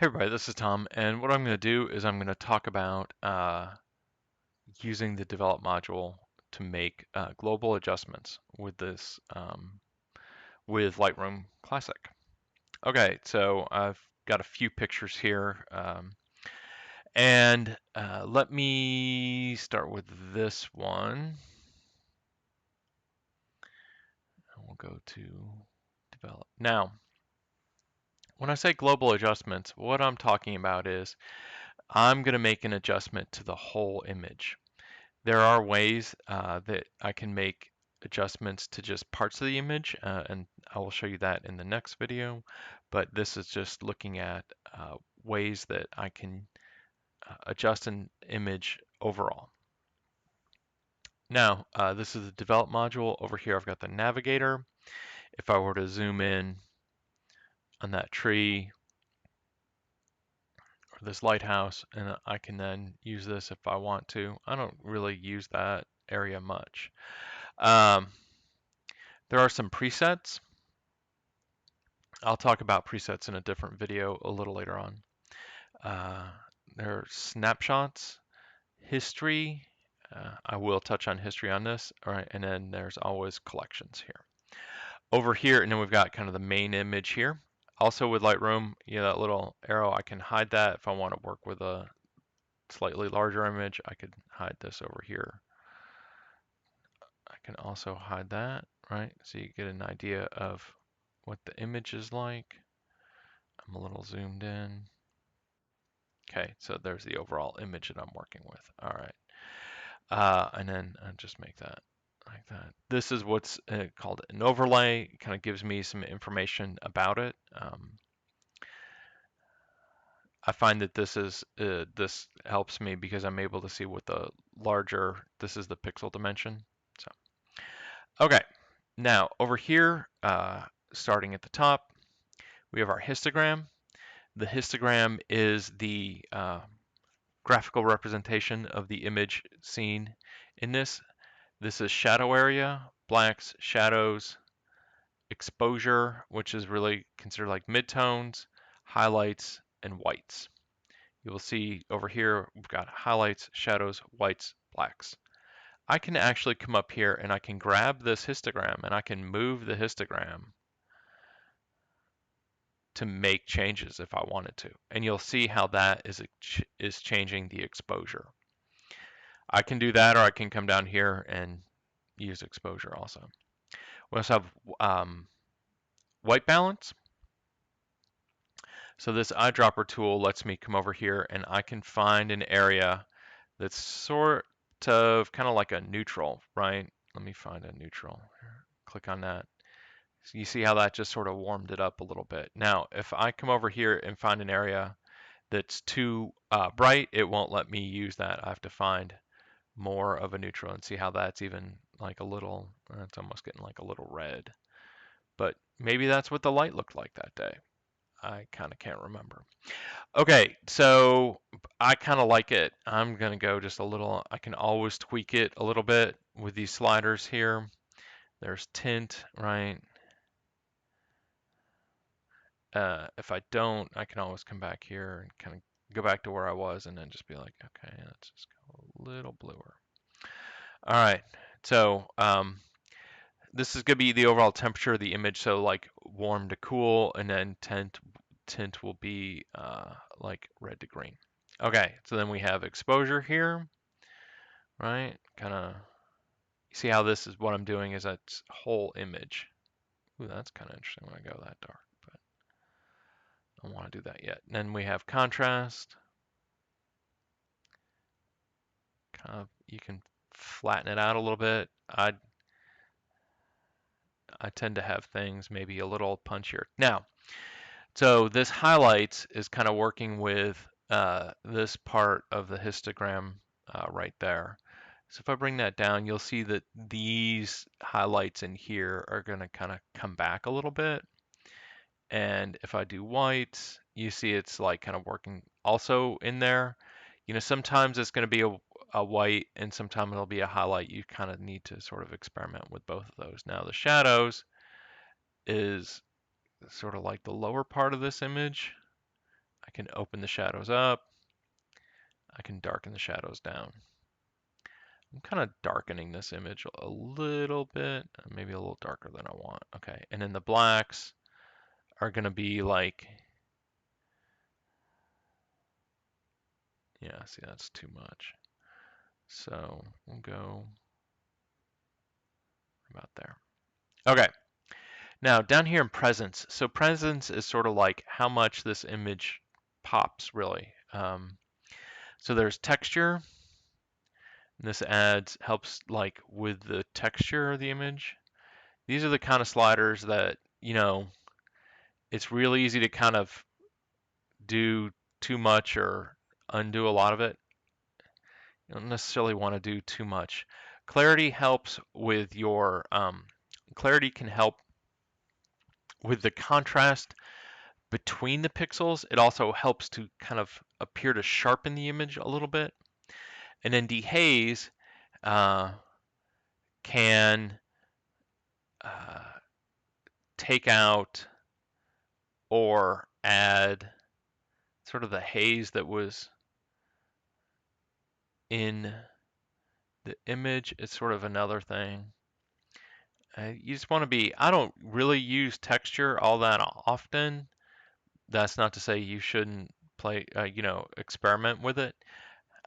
Hey everybody, this is Tom, and what I'm going to do is I'm going to talk about using the develop module to make global adjustments with this with Lightroom Classic. Okay, so I've got a few pictures here, and let me start with this one. We'll go to develop. Now, when I say global adjustments, what I'm talking about is I'm going to make an adjustment to the whole image. There are ways that I can make adjustments to just parts of the image, and I will show you that in the next video. But this is just looking at ways that I can adjust an image overall. Now, this is the develop module. Over here, I've got the navigator. If I were to zoom in on that tree or this lighthouse, and I can then use this if I want to. I don't really use that area much. Um, There are some presets. I'll talk about presets in a different video a little later on. Uh, there are snapshots, history. I will touch on history on this. All right, and then there's always collections here. Over here, and then we've got kind of the main image here. Also with Lightroom, that little arrow, I can hide that if I want to work with a slightly larger image. I could hide this over here. I can also hide that, right? So you get an idea of what the image is like. I'm a little zoomed in. Okay, so there's the overall image that I'm working with. All right. And then I'll just make that like that. This is what's called an overlay. It kind of gives me some information about it. I find that this helps me because I'm able to see what the larger, this is the pixel dimension. So, okay. Now over here, starting at the top, we have our histogram. The histogram is the graphical representation of the image seen in this. This is shadow area, blacks, shadows, exposure, which is really considered like midtones, highlights, and whites. You will see over here, we've got highlights, shadows, whites, blacks. I can actually come up here and I can grab this histogram and I can move the histogram to make changes if I wanted to. And you'll see how that is changing the exposure. I can do that, or I can come down here and use exposure also. We also have white balance. So this eyedropper tool lets me come over here and I can find an area that's sort of kind of like a neutral, right? Let me find a neutral. Click on that. So you see how that just sort of warmed it up a little bit. Now, if I come over here and find an area that's too bright, it won't let me use that. I have to find more of a neutral and see how that's even like a little, it's almost getting like a little red. But maybe that's what the light looked like that day. I kind of can't remember. Okay, so I kind of like it. I'm going to go just a little, I can always tweak it a little bit with these sliders here. There's tint, right? If I don't, I can always come back here and kind of go back to where I was and then just be like, okay, let's just go a little bluer. All right, so this is going to be the overall temperature of the image, so like warm to cool, and then tint will be like red to green. Okay, so then we have exposure here, right? Kind of, you see how this is what I'm doing is that whole image. Ooh, that's kind of interesting when I go that dark, but I don't want to do that yet. And then we have contrast. Kind of, you can flatten it out a little bit. I tend to have things maybe a little punchier. Now, so this highlights is kind of working with this part of the histogram right there. So if I bring that down, you'll see that these highlights in here are going to kind of come back a little bit. And if I do whites, you see it's like kind of working also in there. Sometimes it's going to be a white and sometimes it'll be a highlight. You kind of need to sort of experiment with both of those. Now the shadows is sort of like the lower part of this image. I can open the shadows up. I can darken the shadows down. I'm kind of darkening this image a little bit, maybe a little darker than I want. Okay, and then the blacks are going to be like, yeah, see, that's too much. So we'll go about there. Okay, now down here in presence. So presence is sort of like how much this image pops, really. So there's texture. This helps like with the texture of the image. These are the kind of sliders that, it's really easy to kind of do too much or undo a lot of it. You don't necessarily want to do too much. Clarity helps with your, clarity can help with the contrast between the pixels. It also helps to kind of appear to sharpen the image a little bit. And then dehaze uh, can uh, take out or add sort of the haze that was in the image. It's sort of another thing. You just want to be, I don't really use texture all that often. That's not to say you shouldn't experiment with it.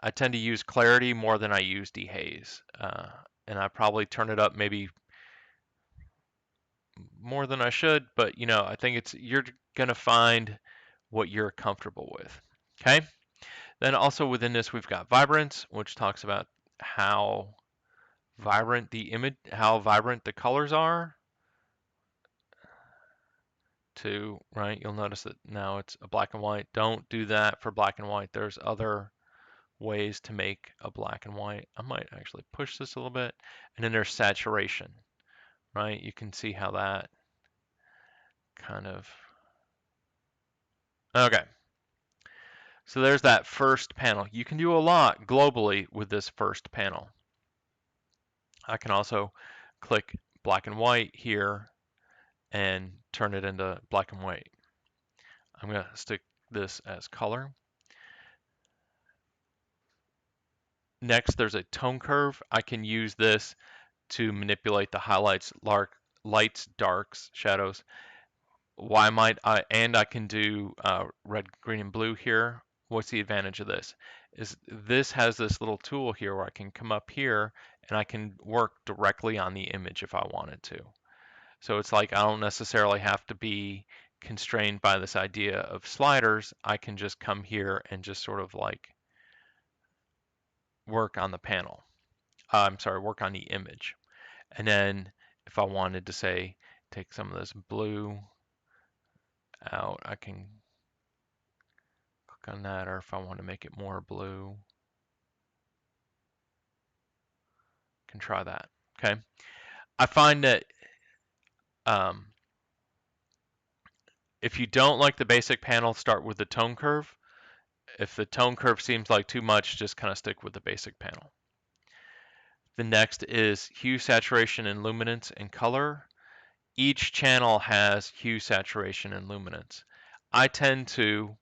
I tend to use clarity more than I use dehaze. And I probably turn it up maybe more than I should, but I think you're gonna find what you're comfortable with. Okay. Then also within this, we've got vibrance, which talks about how how vibrant the colors are. Right, you'll notice that now it's a black and white. Don't do that for black and white. There's other ways to make a black and white. I might actually push this a little bit. And then there's saturation, right? You can see how that kind of, okay. So there's that first panel. You can do a lot globally with this first panel. I can also click black and white here and turn it into black and white. I'm going to stick this as color. Next, there's a tone curve. I can use this to manipulate the highlights, lights, darks, shadows. And I can do red, green, and blue here. What's the advantage of this? Is this has this little tool here where I can come up here and I can work directly on the image if I wanted to. So it's like I don't necessarily have to be constrained by this idea of sliders. I can just come here and just sort of like work on the panel. I'm sorry, work on the image. And then if I wanted to say, take some of this blue out, I can click on that, or if I want to make it more blue, I can try that. Okay. I find that um, if you don't like the basic panel, start with the tone curve. If the tone curve seems like too much, just kind of stick with the basic panel. The next is hue, saturation, and luminance and color. Each channel has hue, saturation, and luminance. I tend to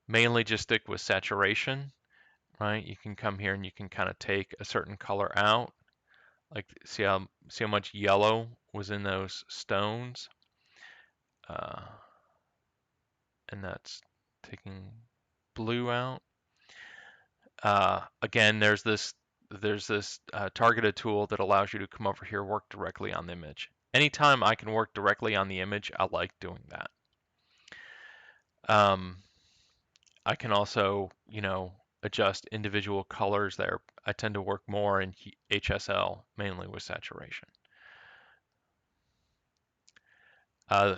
mainly just stick with saturation, right? You can come here and you can kind of take a certain color out. Like see how much yellow was in those stones, uh, and that's taking blue out. Again, there's this targeted tool that allows you to come over here, work directly on the image. Anytime I can work directly on the image, I like doing that. I can also, adjust individual colors there. I tend to work more in HSL, mainly with saturation.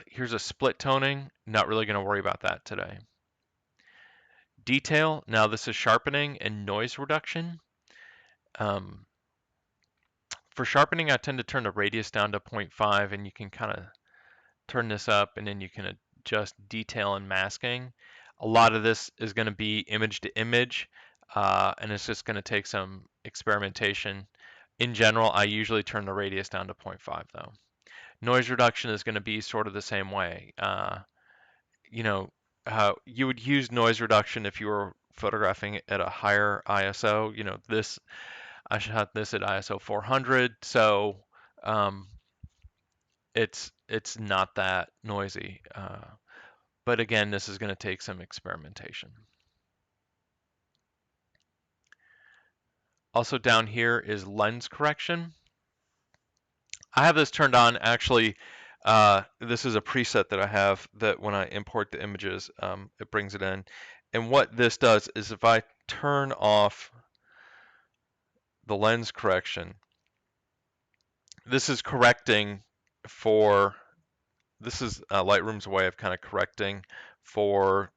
Here's a split toning. Not really going to worry about that today. Detail. Now this is sharpening and noise reduction. For sharpening, I tend to turn the radius down to 0.5, and you can kind of turn this up, and then you can adjust detail and masking. A lot of this is going to be image to image, and it's just going to take some experimentation. In general, I usually turn the radius down to 0.5 though. Noise reduction is going to be sort of the same way. You know, You would use noise reduction if you were photographing at a higher ISO. You know, this I shot this at ISO 400, so um, it's not that noisy. But again, this is going to take some experimentation. Also down here is lens correction. I have this turned on actually. This is a preset that I have that when I import the images, it brings it in. And what this does is if I turn off the lens correction, this is correcting for, this is Lightroom's way of kind of correcting for,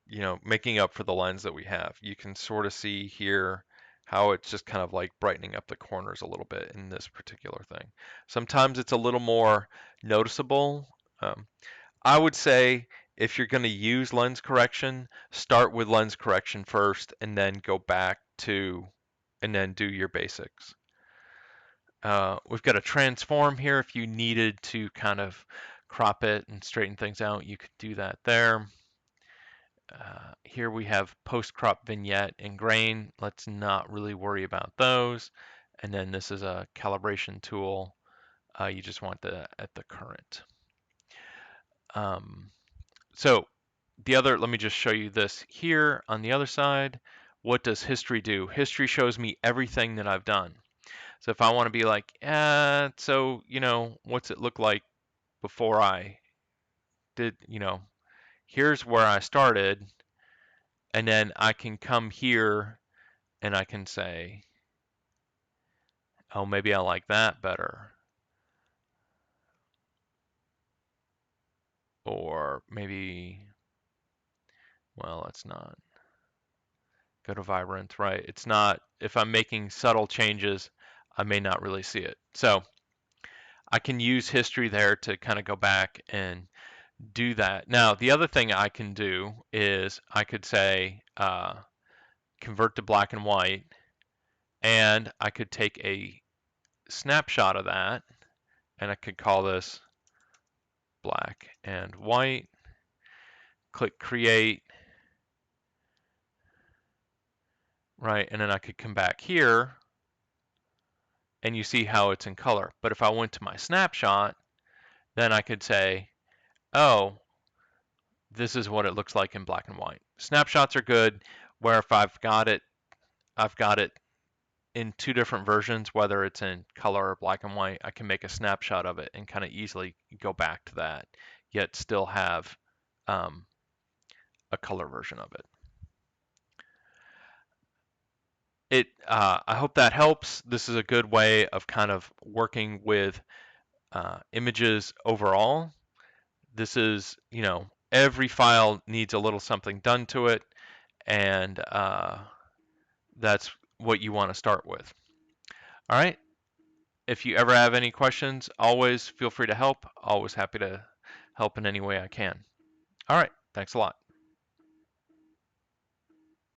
you know, making up for the lens that we have. You can sort of see here how it's just kind of like brightening up the corners a little bit in this particular thing. Sometimes it's a little more noticeable. I would say if you're going to use lens correction, start with lens correction first and then go back to, and then do your basics. We've got a transform here. If you needed to kind of crop it and straighten things out, you could do that there. Here we have post-crop vignette and grain. Let's not really worry about those. And then this is a calibration tool. You just want the at the current. So the other, let me just show you this here on the other side. What does history do? History shows me everything that I've done. So if I want to be like, so, you know, what's it look like before I did, you know, here's where I started. And then I can come here and I can say, oh, maybe I like that better. Or maybe, well, let's not go to vibrant, right? It's not, if I'm making subtle changes, I may not really see it. So I can use history there to kind of go back and do that. Now, the other thing I can do is I could say convert to black and white, and I could take a snapshot of that, and I could call this black and white, click create, right, and then I could come back here, and you see how it's in color. But if I went to my snapshot, then I could say, oh, this is what it looks like in black and white. Snapshots are good, where if I've got it in two different versions, whether it's in color or black and white. I can make a snapshot of it and kind of easily go back to that, yet still have um, a color version of it. I hope that helps. This is a good way of kind of working with images overall. This is, you know, every file needs a little something done to it, and that's what you want to start with. All right. If you ever have any questions, always feel free to help. Always happy to help in any way I can. All right. Thanks a lot.